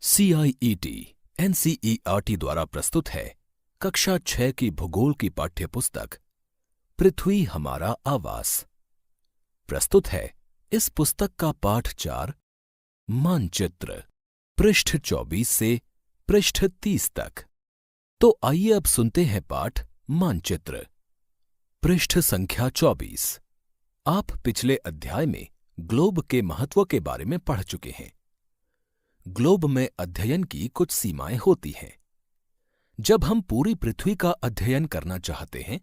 CIET NCERT द्वारा प्रस्तुत है कक्षा 6 की भूगोल की पाठ्यपुस्तक पृथ्वी हमारा आवास। प्रस्तुत है इस पुस्तक का पाठ 4 मानचित्र, पृष्ठ 24 से पृष्ठ 30 तक। तो आइए अब सुनते हैं पाठ मानचित्र, पृष्ठ संख्या 24। आप पिछले अध्याय में ग्लोब के महत्व के बारे में पढ़ चुके हैं। ग्लोब में अध्ययन की कुछ सीमाएं होती हैं। जब हम पूरी पृथ्वी का अध्ययन करना चाहते हैं,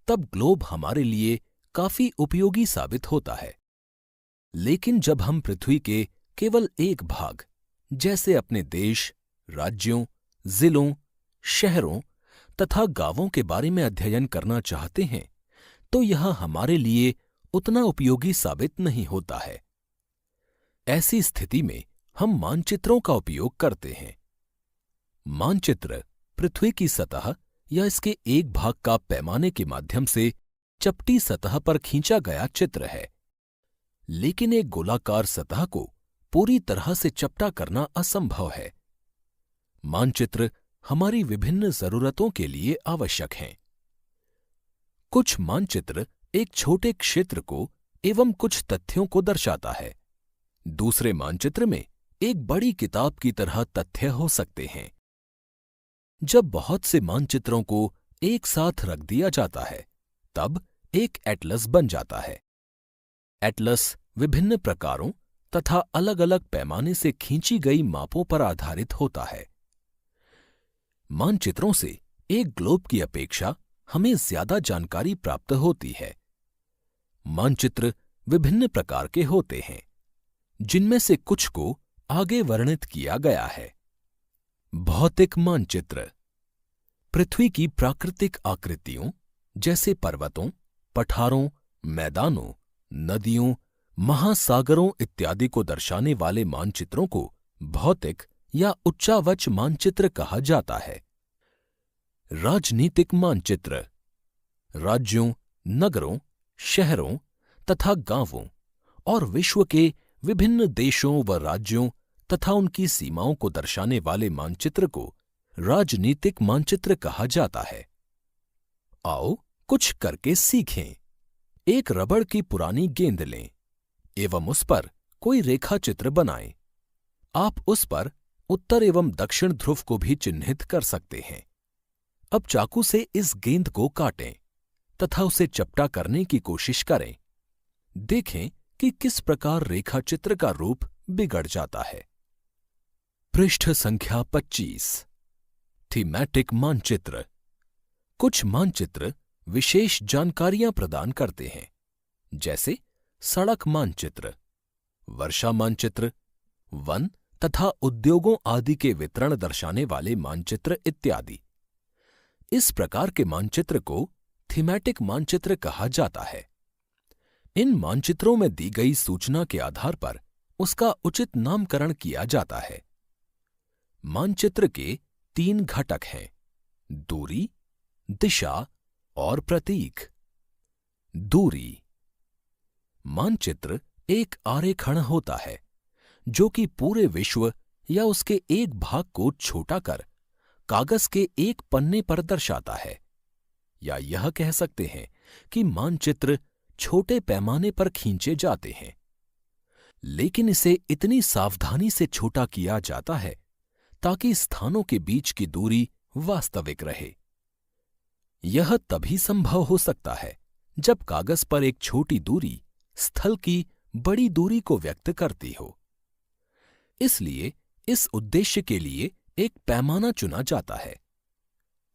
तब ग्लोब हमारे लिए काफी उपयोगी साबित होता है। लेकिन जब हम पृथ्वी के केवल एक भाग, जैसे अपने देश, राज्यों, जिलों, शहरों तथा गांवों के बारे में अध्ययन करना चाहते हैं, तो यह हमारे लिए उतना उपयोगी साबित नहीं होता है। ऐसी स्थिति में हम मानचित्रों का उपयोग करते हैं। मानचित्र पृथ्वी की सतह या इसके एक भाग का पैमाने के माध्यम से चपटी सतह पर खींचा गया चित्र है। लेकिन एक गोलाकार सतह को पूरी तरह से चपटा करना असंभव है। मानचित्र हमारी विभिन्न जरूरतों के लिए आवश्यक हैं। कुछ मानचित्र एक छोटे क्षेत्र को एवं कुछ तथ्यों को दर्शाता है। दूसरे मानचित्र में एक बड़ी किताब की तरह तथ्य हो सकते हैं। जब बहुत से मानचित्रों को एक साथ रख दिया जाता है, तब एक एटलस बन जाता है। एटलस विभिन्न प्रकारों तथा अलग अलग पैमाने से खींची गई मापों पर आधारित होता है। मानचित्रों से एक ग्लोब की अपेक्षा हमें ज्यादा जानकारी प्राप्त होती है। मानचित्र विभिन्न प्रकार के होते हैं, जिनमें से कुछ को आगे वर्णित किया गया है। भौतिक मानचित्र पृथ्वी की प्राकृतिक आकृतियों जैसे पर्वतों, पठारों, मैदानों, नदियों, महासागरों इत्यादि को दर्शाने वाले मानचित्रों को भौतिक या उच्चावच मानचित्र कहा जाता है। राजनीतिक मानचित्र राज्यों, नगरों, शहरों तथा गांवों और विश्व के विभिन्न देशों व राज्यों तथा उनकी सीमाओं को दर्शाने वाले मानचित्र को राजनीतिक मानचित्र कहा जाता है। आओ कुछ करके सीखें। एक रबड़ की पुरानी गेंद लें एवं उस पर कोई रेखा चित्र बनाएं। आप उस पर उत्तर एवं दक्षिण ध्रुव को भी चिन्हित कर सकते हैं। अब चाकू से इस गेंद को काटें तथा उसे चपटा करने की कोशिश करें। देखें कि किस प्रकार रेखा चित्र का रूप बिगड़ जाता है। पृष्ठ संख्या 25। थीमैटिक मानचित्र कुछ मानचित्र विशेष जानकारियां प्रदान करते हैं, जैसे सड़क मानचित्र, वर्षा मानचित्र, वन तथा उद्योगों आदि के वितरण दर्शाने वाले मानचित्र इत्यादि। इस प्रकार के मानचित्र को थीमैटिक मानचित्र कहा जाता है। इन मानचित्रों में दी गई सूचना के आधार पर उसका उचित नामकरण किया जाता है। मानचित्र के 3 घटक हैं: दूरी, दिशा और प्रतीक। दूरी मानचित्र एक आरेखण होता है जो कि पूरे विश्व या उसके एक भाग को छोटा कर कागज के एक पन्ने पर दर्शाता है। या यह कह सकते हैं कि मानचित्र छोटे पैमाने पर खींचे जाते हैं, लेकिन इसे इतनी सावधानी से छोटा किया जाता है ताकि स्थानों के बीच की दूरी वास्तविक रहे। यह तभी संभव हो सकता है जब कागज पर एक छोटी दूरी स्थल की बड़ी दूरी को व्यक्त करती हो। इसलिए इस उद्देश्य के लिए एक पैमाना चुना जाता है।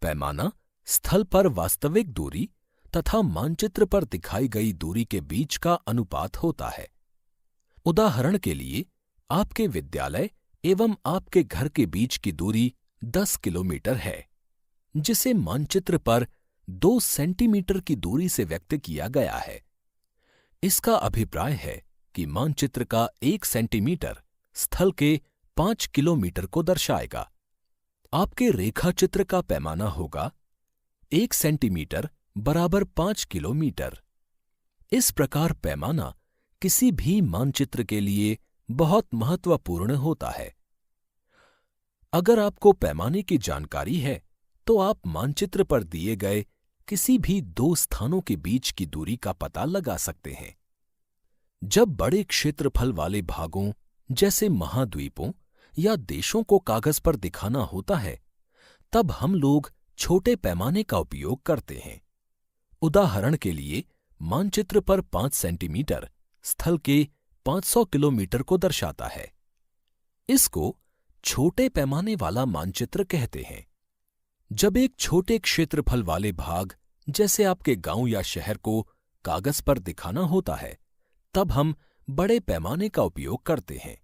पैमाना स्थल पर वास्तविक दूरी तथा मानचित्र पर दिखाई गई दूरी के बीच का अनुपात होता है। उदाहरण के लिए, आपके विद्यालय एवं आपके घर के बीच की दूरी 10 किलोमीटर है, जिसे मानचित्र पर 2 सेंटीमीटर की दूरी से व्यक्त किया गया है। इसका अभिप्राय है कि मानचित्र का 1 सेंटीमीटर स्थल के 5 किलोमीटर को दर्शाएगा। आपके रेखाचित्र का पैमाना होगा 1 सेंटीमीटर बराबर 5 किलोमीटर। इस प्रकार पैमाना किसी भी मानचित्र के लिए बहुत महत्वपूर्ण होता है। अगर आपको पैमाने की जानकारी है तो आप मानचित्र पर दिए गए किसी भी दो स्थानों के बीच की दूरी का पता लगा सकते हैं। जब बड़े क्षेत्रफल वाले भागों जैसे महाद्वीपों या देशों को कागज पर दिखाना होता है, तब हम लोग छोटे पैमाने का उपयोग करते हैं। उदाहरण के लिए, मानचित्र पर 5 सेंटीमीटर स्थल के 500 किलोमीटर को दर्शाता है। इसको छोटे पैमाने वाला मानचित्र कहते हैं। जब एक छोटे क्षेत्रफल वाले भाग जैसे आपके गांव या शहर को कागज पर दिखाना होता है, तब हम बड़े पैमाने का उपयोग करते हैं।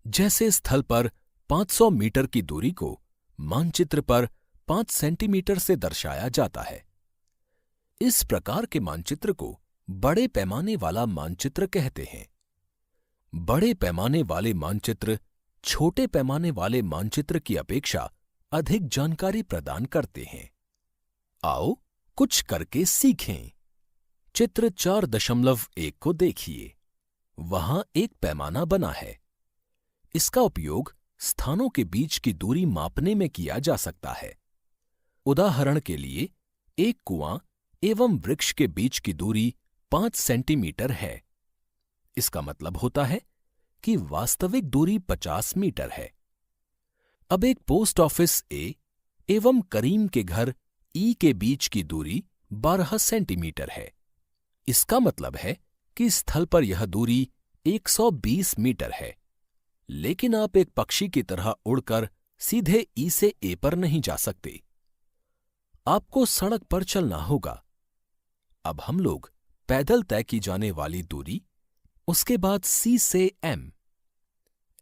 जैसे स्थल पर 500 मीटर की दूरी को मानचित्र पर 5 सेंटीमीटर से दर्शाया जाता है। इस प्रकार के मानचित्र को बड़े पैमाने वाला मानचित्र कहते हैं। बड़े पैमाने वाले मानचित्र छोटे पैमाने वाले मानचित्र की अपेक्षा अधिक जानकारी प्रदान करते हैं। आओ कुछ करके सीखें। चित्र 4.1 को देखिए। वहां एक पैमाना बना है। इसका उपयोग स्थानों के बीच की दूरी मापने में किया जा सकता है। उदाहरण के लिए, एक कुआं एवं वृक्ष के बीच की दूरी 5 सेंटीमीटर है। इसका मतलब होता है कि वास्तविक दूरी 50 मीटर है। अब एक पोस्ट ऑफिस ए एवं करीम के घर ई के बीच की दूरी 12 सेंटीमीटर है। इसका मतलब है कि स्थल पर यह दूरी 120 मीटर है। लेकिन आप एक पक्षी की तरह उड़कर सीधे ई से ए पर नहीं जा सकते। आपको सड़क पर चलना होगा। अब हम लोग पैदल तय की जाने वाली दूरी, उसके बाद सी से एम,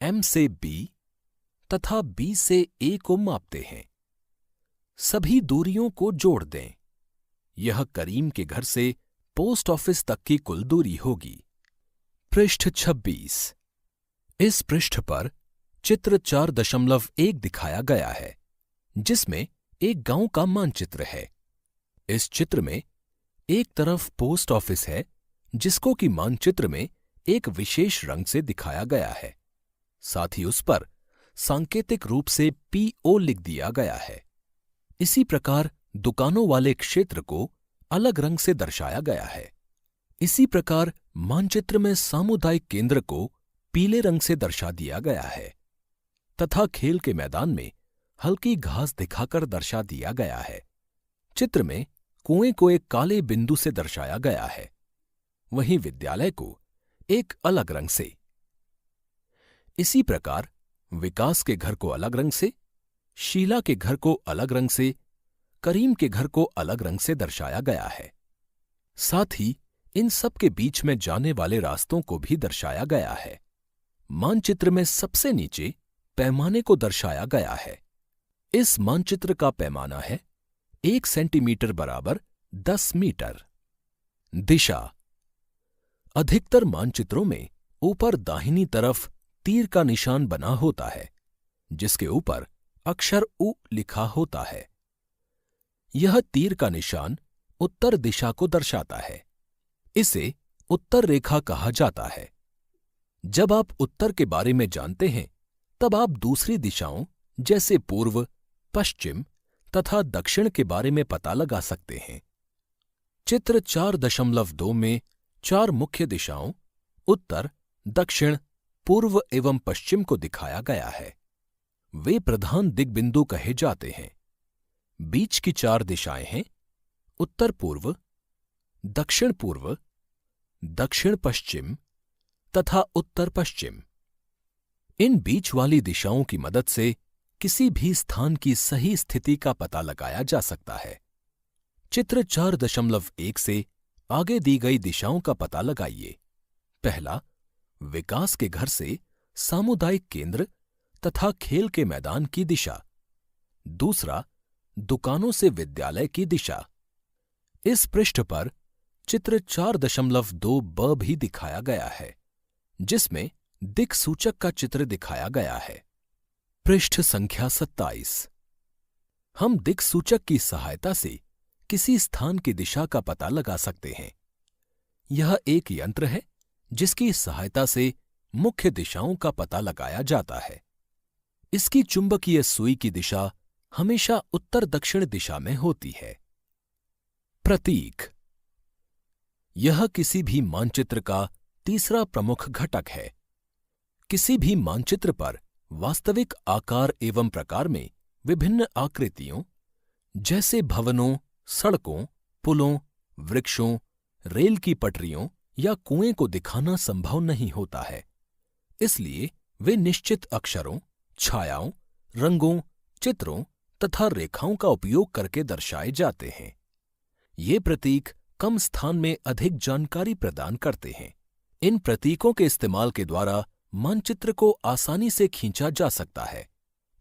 एम से बी तथा बी से ए को मापते हैं। सभी दूरियों को जोड़ दें। यह करीम के घर से पोस्ट ऑफिस तक की कुल दूरी होगी। पृष्ठ 26। इस पृष्ठ पर चित्र 4.1 दिखाया गया है, जिसमें एक गांव का मानचित्र है। इस चित्र में एक तरफ पोस्ट ऑफिस है, जिसको कि मानचित्र में एक विशेष रंग से दिखाया गया है। साथ ही उस पर सांकेतिक रूप से पीओ लिख दिया गया है। इसी प्रकार दुकानों वाले क्षेत्र को अलग रंग से दर्शाया गया है। इसी प्रकार मानचित्र में सामुदायिक केंद्र को पीले रंग से दर्शा दिया गया है तथा खेल के मैदान में हल्की घास दिखाकर दर्शा दिया गया है। चित्र में कुएं को एक काले बिंदु से दर्शाया गया है, वहीं विद्यालय को एक अलग रंग से। इसी प्रकार विकास के घर को अलग रंग से, शीला के घर को अलग रंग से, करीम के घर को अलग रंग से दर्शाया गया है। साथ ही इन सब के बीच में जाने वाले रास्तों को भी दर्शाया गया है। मानचित्र में सबसे नीचे पैमाने को दर्शाया गया है। इस मानचित्र का पैमाना है 1 सेंटीमीटर बराबर 10 मीटर। दिशा। अधिकतर मानचित्रों में ऊपर दाहिनी तरफ तीर का निशान बना होता है, जिसके ऊपर अक्षर उ लिखा होता है। यह तीर का निशान उत्तर दिशा को दर्शाता है। इसे उत्तर रेखा कहा जाता है। जब आप उत्तर के बारे में जानते हैं, तब आप दूसरी दिशाओं जैसे पूर्व, पश्चिम तथा दक्षिण के बारे में पता लगा सकते हैं। चित्र 4.2 में 4 मुख्य दिशाओं उत्तर, दक्षिण, पूर्व एवं पश्चिम को दिखाया गया है। वे प्रधान दिग्बिंदु कहे जाते हैं। बीच की 4 दिशाएं हैं उत्तर पूर्व, दक्षिण पूर्व, दक्षिण पश्चिम तथा उत्तर पश्चिम। इन बीच वाली दिशाओं की मदद से किसी भी स्थान की सही स्थिति का पता लगाया जा सकता है। चित्र 4.1 से आगे दी गई दिशाओं का पता लगाइए। पहला, विकास के घर से सामुदायिक केंद्र तथा खेल के मैदान की दिशा। दूसरा, दुकानों से विद्यालय की दिशा। इस पृष्ठ पर चित्र 4.2 ब भी दिखाया गया है, जिसमें दिक् सूचक का चित्र दिखाया गया है। पृष्ठ संख्या 27। हम दिक् सूचक की सहायता से किसी स्थान की दिशा का पता लगा सकते हैं। यह एक यंत्र है जिसकी सहायता से मुख्य दिशाओं का पता लगाया जाता है। इसकी चुंबकीय सुई की दिशा हमेशा उत्तर दक्षिण दिशा में होती है। प्रतीक। यह किसी भी मानचित्र का तीसरा प्रमुख घटक है। किसी भी मानचित्र पर वास्तविक आकार एवं प्रकार में विभिन्न आकृतियों जैसे भवनों, सड़कों, पुलों, वृक्षों, रेल की पटरियों या कुएं को दिखाना संभव नहीं होता है। इसलिए वे निश्चित अक्षरों, छायाओं, रंगों, चित्रों तथा रेखाओं का उपयोग करके दर्शाए जाते हैं। ये प्रतीक कम स्थान में अधिक जानकारी प्रदान करते हैं। इन प्रतीकों के इस्तेमाल के द्वारा मानचित्र को आसानी से खींचा जा सकता है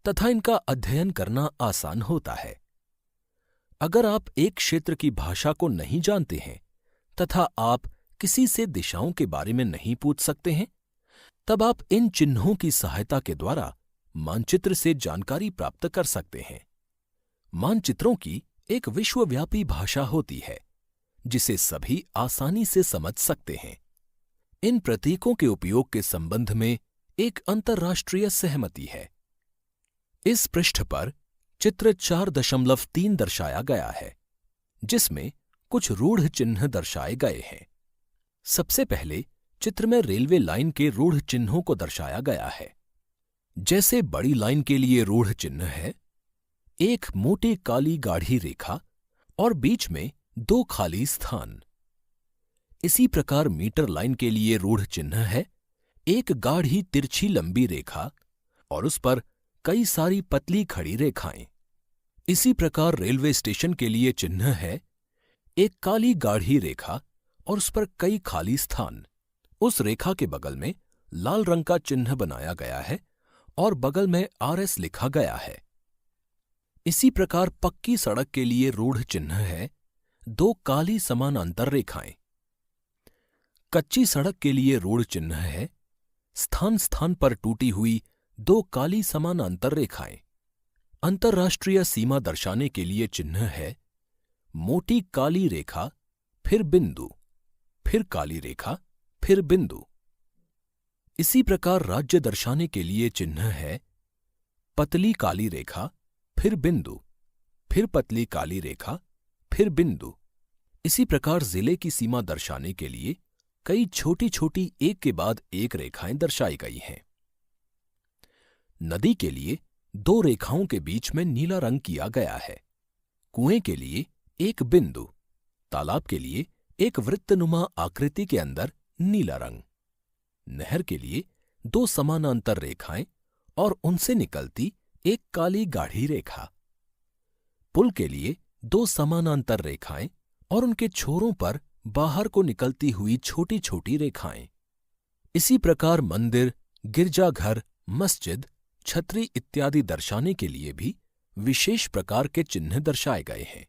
तथा इनका अध्ययन करना आसान होता है। अगर आप एक क्षेत्र की भाषा को नहीं जानते हैं तथा आप किसी से दिशाओं के बारे में नहीं पूछ सकते हैं, तब आप इन चिन्हों की सहायता के द्वारा मानचित्र से जानकारी प्राप्त कर सकते हैं। मानचित्रों की एक विश्वव्यापी भाषा होती है जिसे सभी आसानी से समझ सकते हैं। इन प्रतीकों के उपयोग के संबंध में एक अंतर्राष्ट्रीय सहमति है। इस पृष्ठ पर चित्र 4.3 दर्शाया गया है, जिसमें कुछ रूढ़ चिन्ह दर्शाए गए हैं। सबसे पहले चित्र में रेलवे लाइन के रूढ़ चिन्हों को दर्शाया गया है। जैसे बड़ी लाइन के लिए रूढ़ चिन्ह है एक मोटी काली गाढ़ी रेखा और बीच में 2 खाली स्थान। इसी प्रकार मीटर लाइन के लिए रूढ़ चिन्ह है एक गाढ़ी तिरछी लंबी रेखा और उस पर कई सारी पतली खड़ी रेखाएं। इसी प्रकार रेलवे स्टेशन के लिए चिन्ह है एक काली गाढ़ी रेखा और उस पर कई खाली स्थान। उस रेखा के बगल में लाल रंग का चिन्ह बनाया गया है और बगल में RS लिखा गया है। इसी प्रकार पक्की सड़क के लिए रूढ़ चिन्ह है 2 काली समानांतर रेखाएं। कच्ची सड़क के लिए रूढ़ चिन्ह है स्थान स्थान पर टूटी हुई 2 काली समानांतर रेखाएं। अंतर्राष्ट्रीय सीमा दर्शाने के लिए चिन्ह है मोटी काली रेखा फिर बिंदु, फिर काली रेखा, फिर बिंदु। इसी प्रकार राज्य दर्शाने के लिए चिन्ह है पतली काली रेखा फिर बिंदु, फिर पतली काली रेखा, फिर बिंदु। इसी प्रकार जिले की सीमा दर्शाने के लिए कई छोटी छोटी एक के बाद एक रेखाएं दर्शाई गई हैं। नदी के लिए 2 रेखाओं के बीच में नीला रंग किया गया है। कुएं के लिए एक बिंदु, तालाब के लिए एक वृत्तनुमा आकृति के अंदर नीला रंग, नहर के लिए 2 समानांतर रेखाएं और उनसे निकलती एक काली गाढ़ी रेखा, पुल के लिए 2 समानांतर रेखाएं और उनके छोरों पर बाहर को निकलती हुई छोटी छोटी रेखाएं। इसी प्रकार मंदिर, गिरजाघर, मस्जिद, छतरी इत्यादि दर्शाने के लिए भी विशेष प्रकार के चिन्ह दर्शाए गए हैं।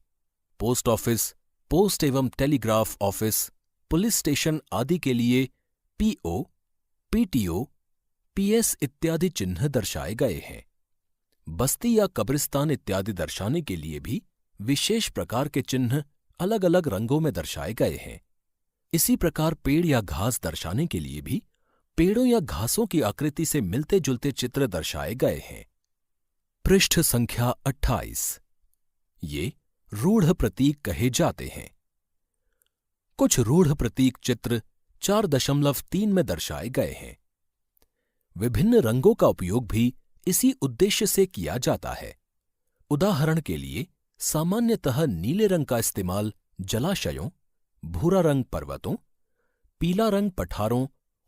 पोस्ट ऑफिस, पोस्ट एवं टेलीग्राफ ऑफिस, पुलिस स्टेशन आदि के लिए PO, PTO, PS इत्यादि चिन्ह दर्शाए गए हैं। बस्ती या कब्रिस्तान इत्यादि दर्शाने के लिए भी विशेष प्रकार के चिन्ह अलग अलग रंगों में दर्शाए गए हैं। इसी प्रकार पेड़ या घास दर्शाने के लिए भी पेड़ों या घासों की आकृति से मिलते जुलते चित्र दर्शाए गए हैं। पृष्ठ संख्या 28। ये रूढ़ प्रतीक कहे जाते हैं। कुछ रूढ़ प्रतीक चित्र 4.3 में दर्शाए गए हैं। विभिन्न रंगों का उपयोग भी इसी उद्देश्य से किया जाता है। उदाहरण के लिए सामान्यतः नीले रंग का इस्तेमाल जलाशयों, भूरा रंग पर्वतों, पीला रंग पठारों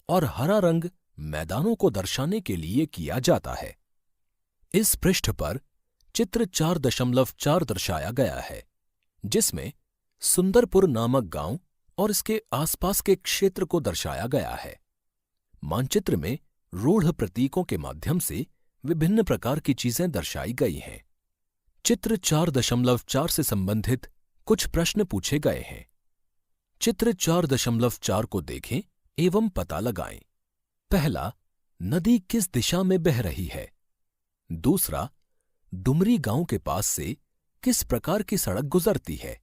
और हरा रंग मैदानों को दर्शाने के लिए किया जाता है। इस पृष्ठ पर चित्र 4.4 दर्शाया गया है, जिसमें सुंदरपुर नामक गांव और इसके आसपास के क्षेत्र को दर्शाया गया है। मानचित्र में रूढ़ प्रतीकों के माध्यम से विभिन्न प्रकार की चीजें दर्शाई गई हैं। चित्र 4.4 से संबंधित कुछ प्रश्न पूछे गए हैं। चित्र 4.4 को देखें एवं पता लगाएं। पहला, नदी किस दिशा में बह रही है? दूसरा, डुमरी गांव के पास से किस प्रकार की सड़क गुजरती है?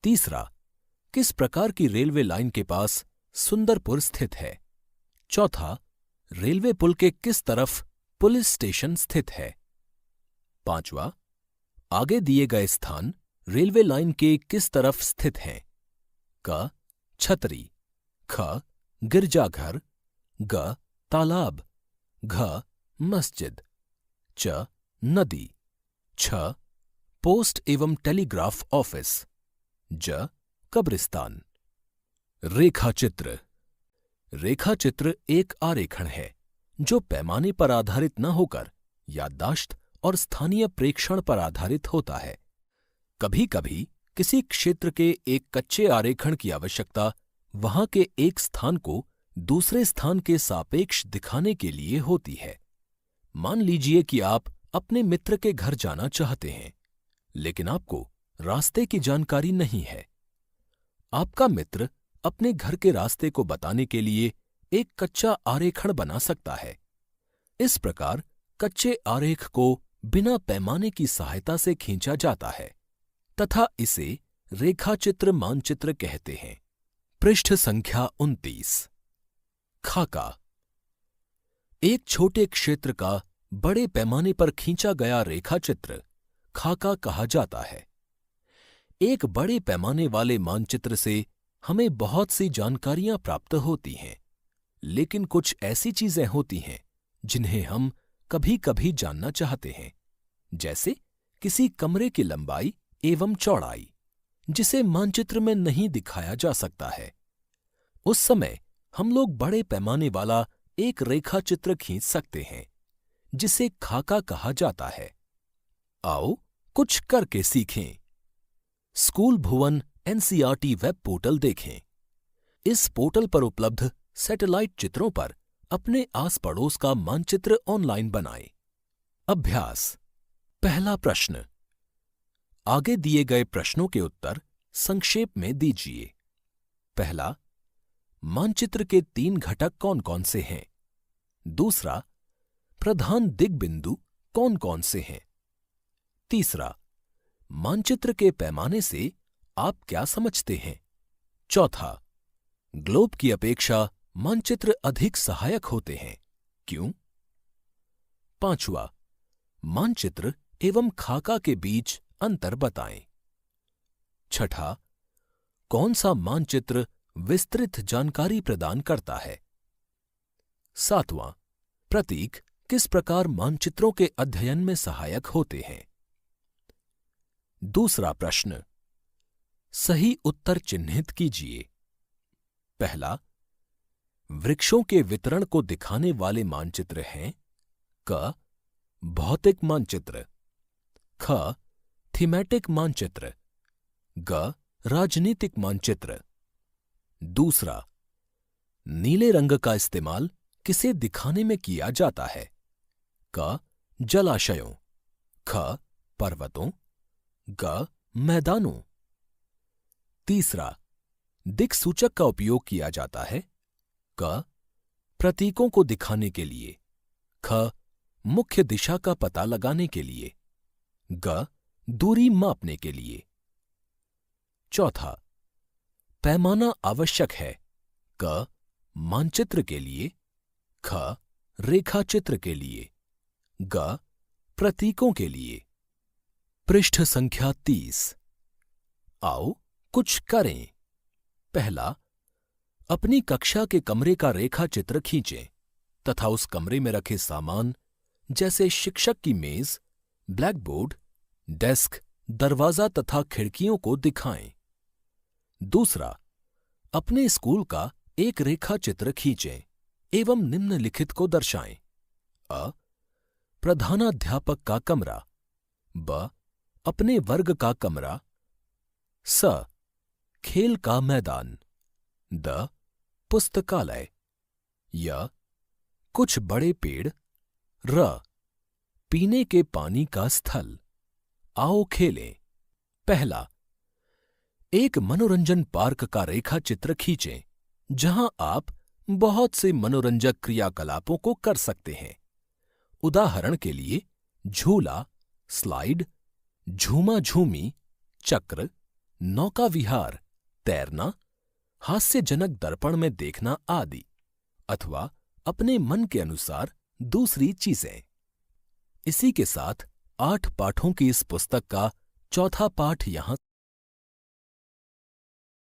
तीसरा, किस प्रकार की रेलवे लाइन के पास सुंदरपुर स्थित है? चौथा, रेलवे पुल के किस तरफ पुलिस स्टेशन स्थित है। 5वां, आगे दिए गए स्थान रेलवे लाइन के किस तरफ स्थित हैं? क. छतरी, ख. गिरजाघर, ग. तालाब, घ. मस्जिद, च. नदी, छ. पोस्ट एवं टेलीग्राफ ऑफिस, ज. कब्रिस्तान। रेखाचित्र। रेखाचित्र एक आरेखण है जो पैमाने पर आधारित न होकर याददाश्त और स्थानीय प्रेक्षण पर आधारित होता है। कभी कभी किसी क्षेत्र के एक कच्चे आरेखण की आवश्यकता वहां के एक स्थान को दूसरे स्थान के सापेक्ष दिखाने के लिए होती है। मान लीजिए कि आप अपने मित्र के घर जाना चाहते हैं, लेकिन आपको रास्ते की जानकारी नहीं है। आपका मित्र अपने घर के रास्ते को बताने के लिए एक कच्चा आरेखण बना सकता है। इस प्रकार कच्चे आरेख को बिना पैमाने की सहायता से खींचा जाता है तथा इसे रेखाचित्र मानचित्र कहते हैं। पृष्ठ संख्या 29। खाका। एक छोटे क्षेत्र का बड़े पैमाने पर खींचा गया रेखाचित्र खाका कहा जाता है। एक बड़े पैमाने वाले मानचित्र से हमें बहुत सी जानकारियां प्राप्त होती हैं, लेकिन कुछ ऐसी चीजें होती हैं जिन्हें हम कभी कभी जानना चाहते हैं, जैसे किसी कमरे की लंबाई एवं चौड़ाई, जिसे मानचित्र में नहीं दिखाया जा सकता है। उस समय हम लोग बड़े पैमाने वाला एक रेखाचित्र खींच सकते हैं, जिसे खाका कहा जाता है। आओ कुछ करके सीखें। स्कूल भुवन एनसीईआरटी वेब पोर्टल देखें। इस पोर्टल पर उपलब्ध सैटेलाइट चित्रों पर अपने आस पड़ोस का मानचित्र ऑनलाइन बनाएं। अभ्यास। पहला प्रश्न। आगे दिए गए प्रश्नों के उत्तर संक्षेप में दीजिए। पहला, मानचित्र के 3 घटक कौन कौन से हैं? दूसरा, प्रधान दिग्बिंदु कौन कौन से हैं? तीसरा, मानचित्र के पैमाने से आप क्या समझते हैं? चौथा, ग्लोब की अपेक्षा मानचित्र अधिक सहायक होते हैं, क्यों? पांचवा, मानचित्र एवं खाका के बीच अंतर बताएं। छठा, कौन सा मानचित्र विस्तृत जानकारी प्रदान करता है? सातवां, प्रतीक किस प्रकार मानचित्रों के अध्ययन में सहायक होते हैं? दूसरा प्रश्न, सही उत्तर चिन्हित कीजिए। पहला, वृक्षों के वितरण को दिखाने वाले मानचित्र हैं क. भौतिक मानचित्र, ख. थीमेटिक मानचित्र, ग. राजनीतिक मानचित्र। दूसरा, नीले रंग का इस्तेमाल किसे दिखाने में किया जाता है? क. जलाशयों, ख. पर्वतों, ग. मैदानों। तीसरा, दिक्सूचक का उपयोग किया जाता है क. प्रतीकों को दिखाने के लिए, ख. मुख्य दिशा का पता लगाने के लिए, ग. दूरी मापने के लिए। चौथा, पैमाना आवश्यक है क. मानचित्र के लिए, ख. रेखाचित्र के लिए, ग. प्रतीकों के लिए। पृष्ठ संख्या 30। आओ कुछ करें। पहला, अपनी कक्षा के कमरे का रेखाचित्र खींचें तथा उस कमरे में रखे सामान जैसे शिक्षक की मेज, ब्लैकबोर्ड, डेस्क, दरवाजा तथा खिड़कियों को दिखाएं। दूसरा, अपने स्कूल का एक रेखाचित्र खींचें एवं निम्नलिखित को दर्शाएं। अ. प्रधानाध्यापक का कमरा, ब. अपने वर्ग का कमरा, स. खेल का मैदान, द. पुस्तकालय, य. कुछ बड़े पेड़, र. पीने के पानी का स्थल। आओ खेलें। पहला, एक मनोरंजन पार्क का रेखाचित्र खींचें जहां आप बहुत से मनोरंजक क्रियाकलापों को कर सकते हैं। उदाहरण के लिए झूला, स्लाइड, झूमा झूमी, चक्र, नौका विहार, तैरना, हास्यजनक दर्पण में देखना आदि, अथवा अपने मन के अनुसार दूसरी चीजें। इसी के साथ 8 पाठों की इस पुस्तक का चौथा पाठ यहाँ